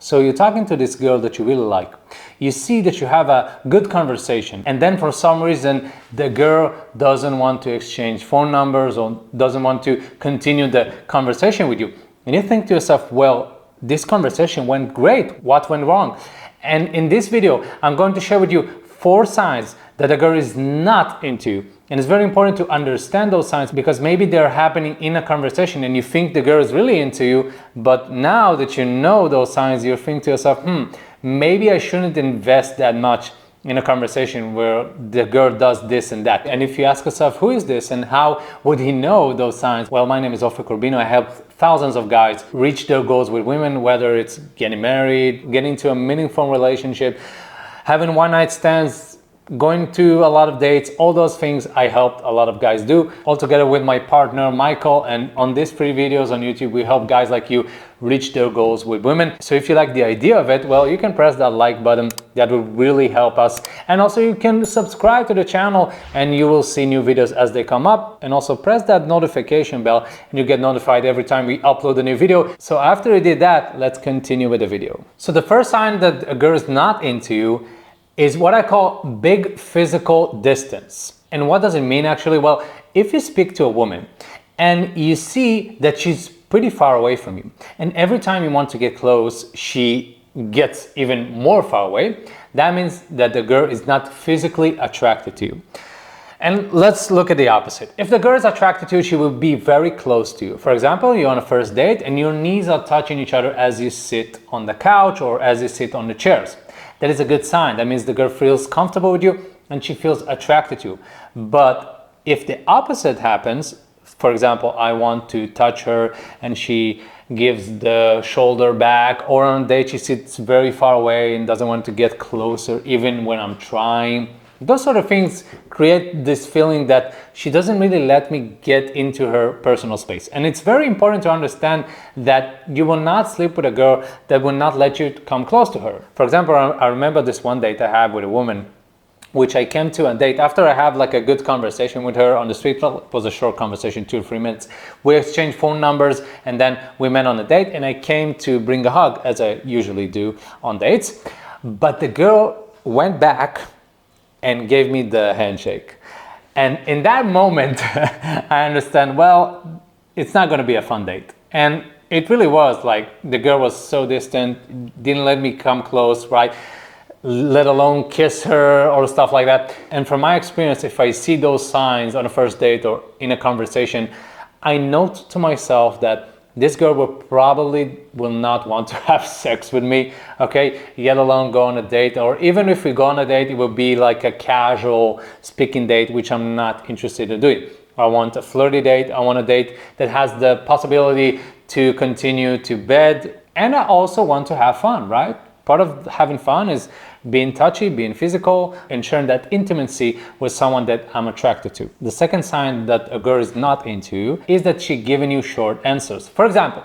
So you're talking to this girl that you really like. You see that you have a good conversation, and then for some reason the girl doesn't want to exchange phone numbers or doesn't want to continue the conversation with you. And you think to yourself, well, this conversation went great. What went wrong? And in this video, I'm going to share with you 4 signs that a girl is not into you. And it's very important to understand those signs, because maybe they're happening in a conversation and you think the girl is really into you, but now that you know those signs, you think to yourself, maybe I shouldn't invest that much in a conversation where the girl does this and that. And if you ask yourself, who is this and how would he know those signs? Well, my name is Ofer Corbino. I help thousands of guys reach their goals with women, whether it's getting married, getting into a meaningful relationship, having one-night stands, going to a lot of dates, all those things I helped a lot of guys do, all together with my partner Michael. And on these free videos on YouTube, we help guys like you reach their goals with women. So if you like the idea of it, well, you can press that like button. That will really help us. And also you can subscribe to the channel and you will see new videos as they come up. And also press that notification bell and you get notified every time we upload a new video. So after we did that, let's continue with the video. So the first sign that a girl is not into you is what I call big physical distance. And what does it mean actually? Well, if you speak to a woman and you see that she's pretty far away from you, and every time you want to get close, she gets even more far away, that means that the girl is not physically attracted to you. And let's look at the opposite. If the girl is attracted to you, she will be very close to you. For example, you're on a first date and your knees are touching each other as you sit on the couch or as you sit on the chairs. That is a good sign. That means the girl feels comfortable with you and she feels attracted to you. But if the opposite happens, for example, I want to touch her and she gives the shoulder back, or on a date she sits very far away and doesn't want to get closer even when I'm trying. Those sort of things create this feeling that she doesn't really let me get into her personal space. And it's very important to understand that you will not sleep with a girl that will not let you come close to her. For example, I remember this one date I had with a woman, which I came to a date after I have like a good conversation with her on the street. Well, it was a short conversation, 2 or 3 minutes. We exchanged phone numbers and then we met on a date, and I came to bring a hug as I usually do on dates. But the girl went back and gave me the handshake. And in that moment, I understand, well, it's not gonna be a fun date. And it really was. Like, the girl was so distant, didn't let me come close, right? Let alone kiss her or stuff like that. And from my experience, if I see those signs on a first date or in a conversation, I note to myself that this girl will not want to have sex with me, okay? Yet alone go on a date, or even if we go on a date, it will be like a casual speaking date, which I'm not interested in doing. I want a flirty date. I want a date that has the possibility to continue to bed. And I also want to have fun, right? Part of having fun is being touchy, being physical, ensuring that intimacy with someone that I'm attracted to. The second sign that a girl is not into you is that she's giving you short answers. For example,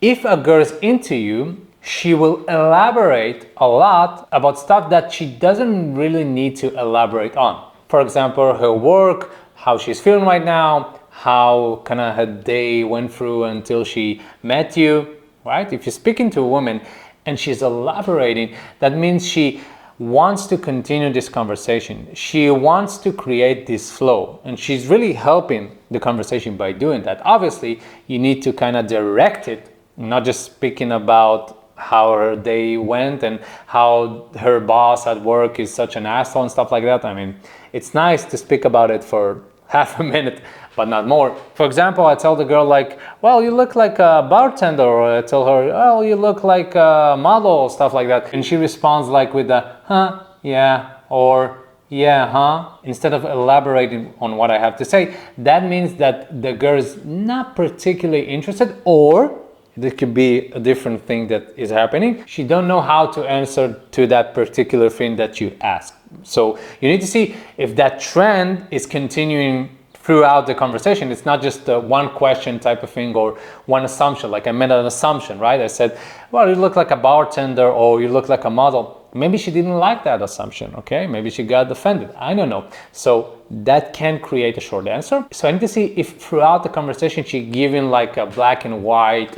if a girl is into you, she will elaborate a lot about stuff that she doesn't really need to elaborate on. For example, her work, how she's feeling right now, how kind of her day went through until she met you, right? If you're speaking to a woman and she's elaborating, that means she wants to continue this conversation. She wants to create this flow, and she's really helping the conversation by doing that. Obviously, you need to kind of direct it, not just speaking about how her day went and how her boss at work is such an asshole and stuff like that. I mean, it's nice to speak about it for half a minute, but not more. For example, I tell the girl like, well, you look like a bartender, or I tell her, oh, you look like a model, stuff like that. And she responds like with a, huh, yeah, or yeah, huh? Instead of elaborating on what I have to say, that means that the girl is not particularly interested, or there could be a different thing that is happening. She don't know how to answer to that particular thing that you ask. So you need to see if that trend is continuing throughout the conversation. It's not just a one question type of thing or one assumption. Like I made an assumption, right? I said, well, you look like a bartender, or you look like a model. Maybe she didn't like that assumption, okay? Maybe she got offended, I don't know. So that can create a short answer. So I need to see if throughout the conversation she's giving like a black and white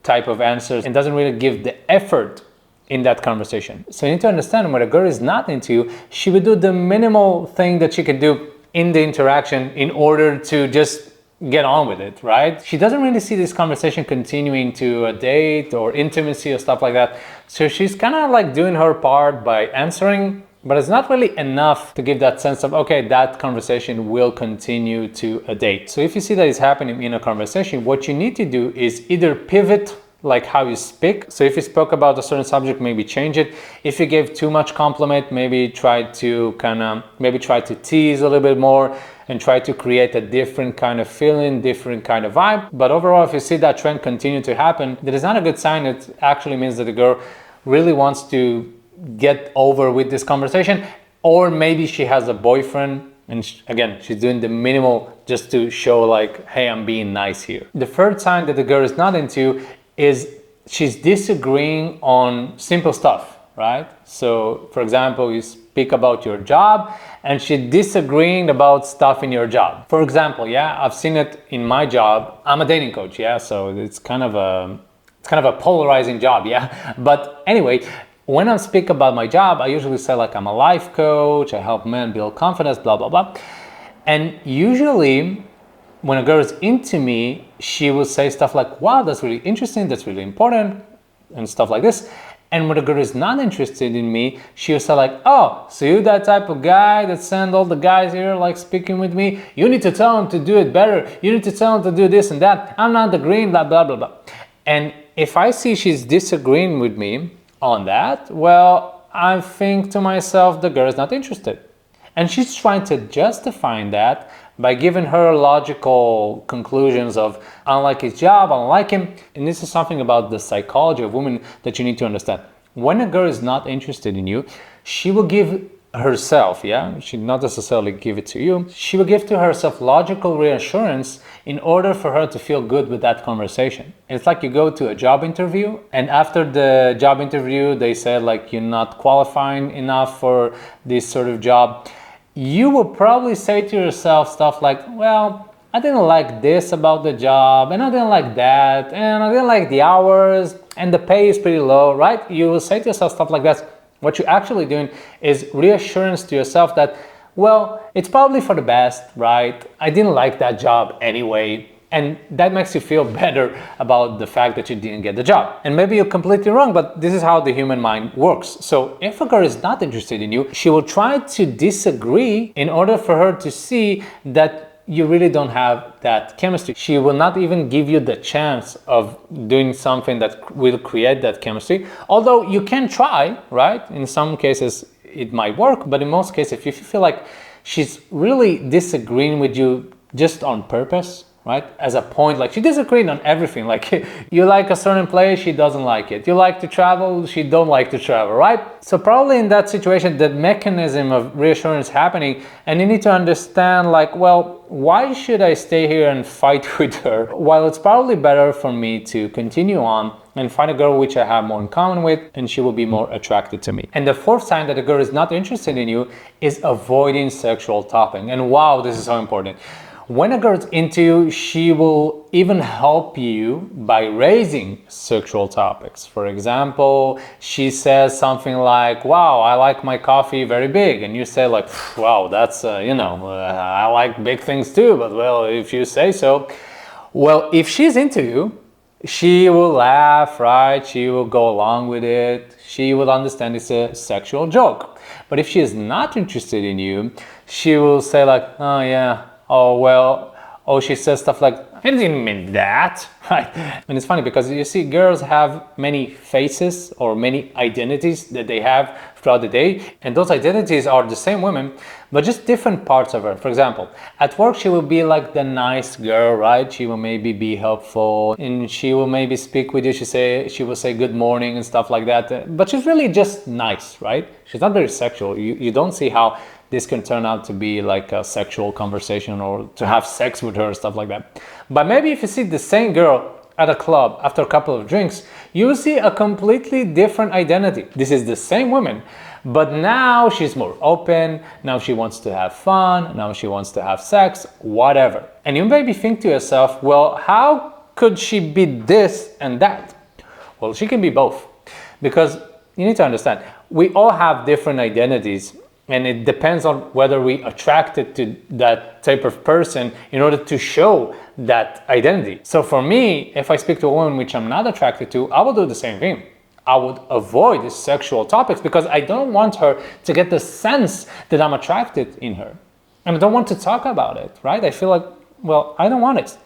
type of answers and doesn't really give the effort in that conversation. So you need to understand when a girl is not into you, she would do the minimal thing that she can do in the interaction in order to just get on with it, right? She doesn't really see this conversation continuing to a date or intimacy or stuff like that. So she's kind of like doing her part by answering, but it's not really enough to give that sense of, okay, that conversation will continue to a date. So if you see that it's happening in a conversation, what you need to do is either pivot like how you speak. So if you spoke about a certain subject, maybe change it. If you gave too much compliment, maybe try to tease a little bit more and try to create a different kind of feeling, different kind of vibe. But overall, if you see that trend continue to happen, that is not a good sign. It actually means that the girl really wants to get over with this conversation, or maybe she has a boyfriend and she's doing the minimal just to show like, hey, I'm being nice here. The third sign that the girl is not into you is she's disagreeing on simple stuff, right? So for example, you speak about your job and she's disagreeing about stuff in your job. For example, I've seen it in my job. I'm a dating coach, so it's kind of a polarizing job, But anyway, when I speak about my job, I usually say like I'm a life coach, I help men build confidence, blah, blah, blah. And usually when a girl is into me, she will say stuff like, wow, that's really interesting, that's really important, and stuff like this. And when a girl is not interested in me, she will say like, oh, so you're that type of guy that send all the guys here like speaking with me? You need to tell them to do it better. You need to tell them to do this and that. I'm not agreeing, blah, blah, blah, blah. And if I see she's disagreeing with me on that, well, I think to myself, the girl is not interested. And she's trying to justify that by giving her logical conclusions of, I don't like his job, I don't like him. And this is something about the psychology of women that you need to understand. When a girl is not interested in you, she will give herself, she not necessarily give it to you, she will give to herself logical reassurance in order for her to feel good with that conversation. It's like you go to a job interview and after the job interview, they say like you're not qualifying enough for this sort of job. You will probably say to yourself stuff like, well, I didn't like this about the job, and I didn't like that, and I didn't like the hours, and the pay is pretty low, right? You will say to yourself stuff like that. What you're actually doing is reassurance to yourself that, well, it's probably for the best, right? I didn't like that job anyway. And that makes you feel better about the fact that you didn't get the job. And maybe you're completely wrong, but this is how the human mind works. So if a girl is not interested in you, she will try to disagree in order for her to see that you really don't have that chemistry. She will not even give you the chance of doing something that will create that chemistry. Although you can try, right? In some cases it might work, but in most cases, if you feel like she's really disagreeing with you just on purpose, right? As a point, like she disagreed on everything. Like you like a certain place, she doesn't like it. You like to travel, she don't like to travel, right? So probably in that situation, the mechanism of reassurance happening, and you need to understand like, well, why should I stay here and fight with her? While it's probably better for me to continue on and find a girl which I have more in common with, and she will be more attracted to me. And the fourth sign that a girl is not interested in you is avoiding sexual topic. And wow, this is so important. When a girl's into you, she will even help you by raising sexual topics. For example, she says something like, wow, I like my coffee very big. And you say like, wow, that's, I like big things too, but well, if you say so. Well, if she's into you, she will laugh, right? She will go along with it. She will understand it's a sexual joke. But if she is not interested in you, she will say like, oh yeah, she says stuff like, I didn't mean that, right? And it's funny because you see girls have many faces or many identities that they have throughout the day. And those identities are the same women, but just different parts of her. For example, at work, she will be like the nice girl, right? She will maybe be helpful and she will maybe speak with you. She will say good morning and stuff like that. But she's really just nice, right? She's not very sexual. You don't see how this can turn out to be like a sexual conversation or to have sex with her, stuff like that. But maybe if you see the same girl at a club after a couple of drinks, you will see a completely different identity. This is the same woman, but now she's more open, now she wants to have fun, now she wants to have sex, whatever. And you maybe think to yourself, well, how could she be this and that? Well, she can be both, because you need to understand, we all have different identities, and it depends on whether we attracted to that type of person in order to show that identity. So for me, if I speak to a woman which I'm not attracted to, I will do the same thing. I would avoid these sexual topics because I don't want her to get the sense that I'm attracted in her. And I don't want to talk about it, right? I feel like, well, I don't want it.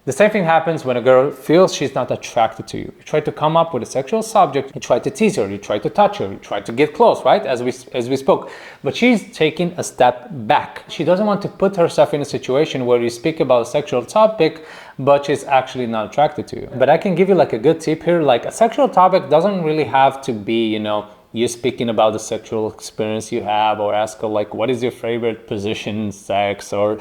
The same thing happens when a girl feels she's not attracted to you. You try to come up with a sexual subject, you try to tease her, you try to touch her, you try to get close, right? As we spoke. But she's taking a step back. She doesn't want to put herself in a situation where you speak about a sexual topic, but she's actually not attracted to you. But I can give you like a good tip here. Like, a sexual topic doesn't really have to be, you speaking about the sexual experience you have, or ask her like, what is your favorite position in sex, or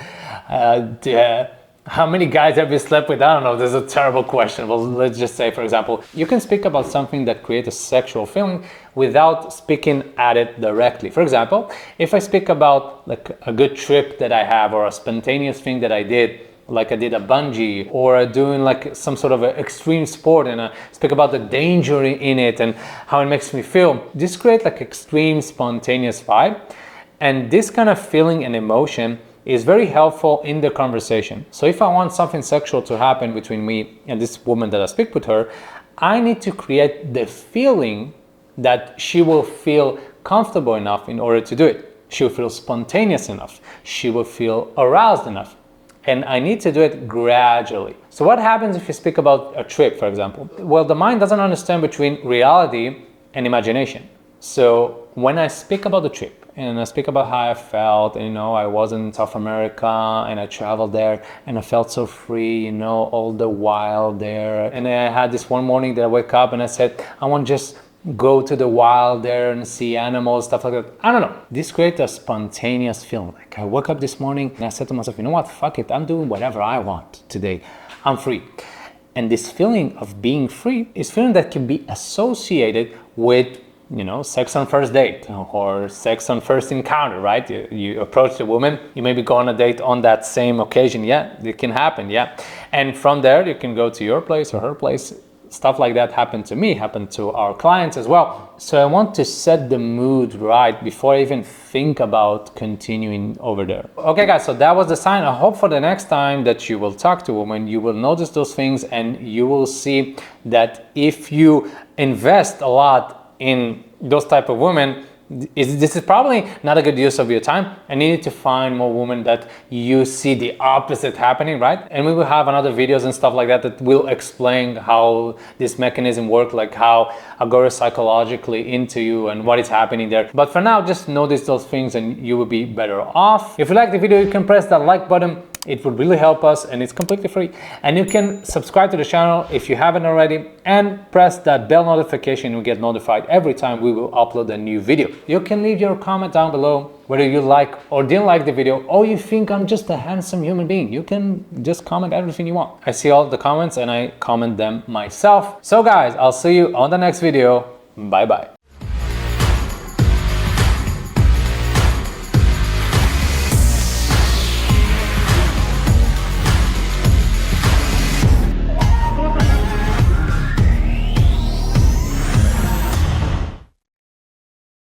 how many guys have you slept with? I don't know, this is a terrible question. Well, let's just say, for example, you can speak about something that creates a sexual feeling without speaking at it directly. For example, if I speak about like a good trip that I have, or a spontaneous thing that I did, like I did a bungee, or doing like some sort of an extreme sport, and I speak about the danger in it and how it makes me feel, this creates like extreme spontaneous vibe. And this kind of feeling and emotion is very helpful in the conversation. So if I want something sexual to happen between me and this woman that I speak with her, I need to create the feeling that she will feel comfortable enough in order to do it. She will feel spontaneous enough. She will feel aroused enough. And I need to do it gradually. So what happens if you speak about a trip, for example? Well, the mind doesn't understand between reality and imagination. So when I speak about the trip, and I speak about how I felt, and I was in South America and I traveled there and I felt so free, all the while there. And I had this one morning that I wake up and I said, I want to just go to the wild there and see animals, stuff like that. I don't know. This creates a spontaneous feeling. Like, I woke up this morning and I said to myself, you know what, fuck it, I'm doing whatever I want today. I'm free. And this feeling of being free is a feeling that can be associated with sex on first date, or sex on first encounter, right? You approach the woman, you maybe go on a date on that same occasion. Yeah, it can happen, yeah. And from there, you can go to your place or her place. Stuff like that happened to me, happened to our clients as well. So I want to set the mood right before I even think about continuing over there. Okay guys, so that was the sign. I hope for the next time that you will talk to a woman, you will notice those things, and you will see that if you invest a lot in those type of women, this is probably not a good use of your time, and you need to find more women that you see the opposite happening, right? And we will have another videos and stuff like that that will explain how this mechanism works, like how a girl is psychologically into you and what is happening there. But for now, just notice those things and you will be better off. If you like the video, you can press that like button. It would really help us, and it's completely free. And you can subscribe to the channel if you haven't already, and press that bell notification. You'll get notified every time we will upload a new video. You can leave your comment down below whether you like or didn't like the video, or you think I'm just a handsome human being. You can just comment everything you want. I see all the comments and I comment them myself. So guys, I'll see you on the next video. Bye bye.